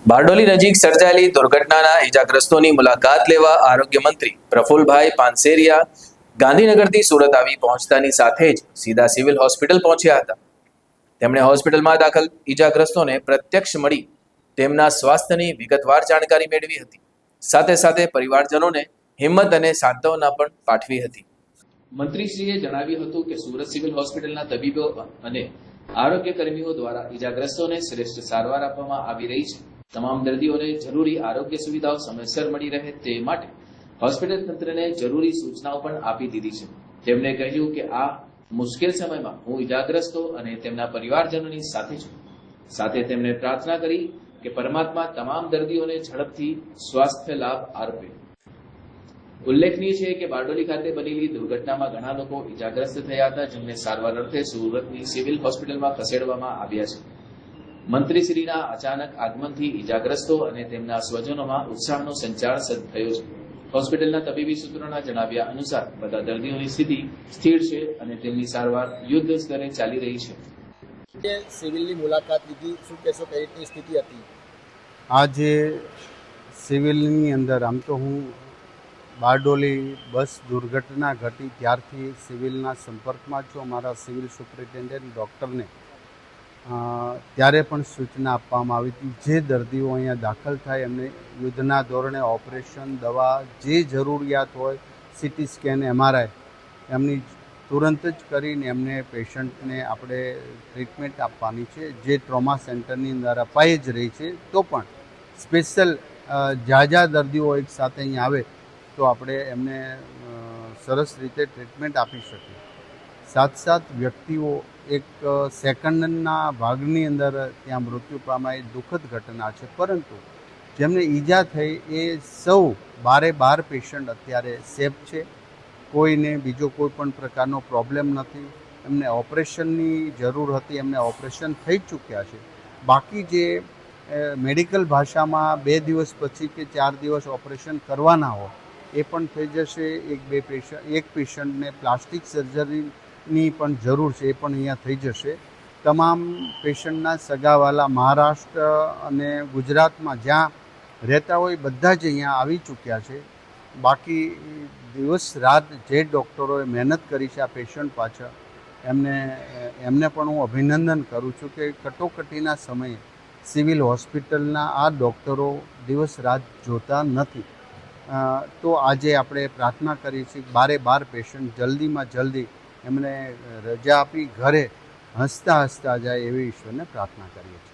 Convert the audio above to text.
બારડોલી નજીક સર્જાયેલી દુર્ઘટનાના ઇજાગ્રસ્તોની મુલાકાત લેવા આરોગ્ય મંત્રી પ્રફુલભાઈ પાનસેરિયા ગાંધીનગરથી સુરત આવી પહોંચતાની સાથે જ સીધા સિવિલ હોસ્પિટલ પહોંચ્યા હતા। તેમણે હોસ્પિટલમાં દાખલ ઇજાગ્રસ્તોને પ્રત્યક્ષ મળી તેમના સ્વાસ્થ્યની વિગતવાર જાણકારી મેળવી હતી। સાથે સાથે પરિવારજનોને હિંમત અને સાંત્વના પણ પાઠવી હતી। મંત્રીશ્રીએ જણાવ્યું હતું કે સુરત સિવિલ હોસ્પિટલના તબીબો અને આરોગ્ય કર્મીઓ દ્વારા ઇજાગ્રસ્તોને શ્રેષ્ઠ સારવાર આપવામાં આવી રહી છે। તમામ દર્દીઓને જરૂરી આરોગ્ય સુવિધાઓ સમયસર મળી રહે તે માટે હોસ્પિટલ તંત્રને જરૂરી સૂચનાઓ પણ આપી દીધી છે। તેમણે કહ્યું કે આ મુશ્કેલ સમયમાં હું ઇજાગ્રસ્તો અને તેમના પરિવારજનોની સાથે છું। સાથે તેમણે પ્રાર્થના કરી કે પરમાત્મા તમામ દર્દીઓને ઝડપથી સ્વાસ્થ્ય લાભ આપે। ઉલ્લેખનીય છે કે બારડોલી ખાતે બનેલી દુર્ઘટનામાં ઘણા લોકો ઇજાગ્રસ્ત થયા હતા, જેમને સારવાર અર્થે સુરતની સિવિલ હોસ્પિટલમાં ખસેડવામાં આવ્યા છે। મંત્રીશ્રીના અચાનક આગમનથી ઇજાગ્રસ્તો અને તેમના સ્વજનોમાં ઉત્સાહનો સંચાર થયો છે। હોસ્પિટલના તબીબી સૂત્રોના જણાવ્યા અનુસાર બધા દર્દીઓની સ્થિતિ સ્થિર છે અને તેમની સારવાર યુદ્ધ સ્તરે ચાલી રહી છે। સિવિલની મુલાકાત લીધી, શું કહેશો, કઈ રીતની સ્થિતિ હતી? આજે સિવિલની અંદર આમ તો હું બારડોલી બસ દુર્ઘટના ઘટી ત્યારથી સિવિલના સંપર્કમાં છું। અમારા સિવિલ સુપ્રિન્ટેન્ડન્ટ ડૉક્ટરને ત્યારે પણ સૂચના આપવામાં આવી હતી, જે દર્દીઓ અહીંયા દાખલ થાય એમને યુદ્ધના ધોરણે ઓપરેશન, દવા, જે જરૂરિયાત હોય, સીટી સ્કેન, MRI એમની તુરંત જ કરીને એમને પેશન્ટને આપણે ટ્રીટમેન્ટ આપવાની છે, જે ટ્રોમા સેન્ટરની અંદર અપાઈ જ રહી છે। તો પણ સ્પેશિયલ ઝાઝા દર્દીઓ એક સાથે અહીંયા આવે તો આપણે એમને સરસ રીતે ટ્રીટમેન્ટ આપી શકીએ। સાથ વ્યક્તિઓ એક સેકન્ડના ભાગની અંદર ત્યાં મૃત્યુ પામ્યા, એ દુઃખદ ઘટના છે, પરંતુ જેમને ઈજા થઈ એ સૌ 12 પેશન્ટ અત્યારે સેફ છે। કોઈને બીજો કોઈ પણ પ્રકારનો પ્રોબ્લેમ નથી। એમને ઓપરેશનની જરૂર હતી, એમને ઓપરેશન થઈ ચૂક્યા છે। બાકી જે મેડિકલ ભાષામાં 2 દિવસ પછી કે 4 દિવસ ઓપરેશન કરવાના હોય એ પણ થઈ જશે। એક પેશન્ટને પ્લાસ્ટિક સર્જરીની પણ જરૂર છે, એ પણ અહીંયા થઈ જશે। તમામ પેશન્ટના સગાવાલા મહારાષ્ટ્ર અને ગુજરાતમાં જ્યાં રહેતા હોય બધા જ અહીંયા આવી ચૂક્યા છે। બાકી દિવસ રાત જે ડૉક્ટરોએ મહેનત કરી છે આ પેશન્ટ પાછળ, એમને પણ હું અભિનંદન કરું છું કે કટોકટીના સમયે સિવિલ હોસ્પિટલના આ ડૉક્ટરો દિવસ રાત જોતા નથી। તો આજે આપણે પ્રાર્થના કરી છે કે 12 પેશન્ટ જલ્દીમાં જલ્દી એમને રજા આપી ઘરે હસતા જાય એવી ઈશ્વરને પ્રાર્થના કરીએ છીએ।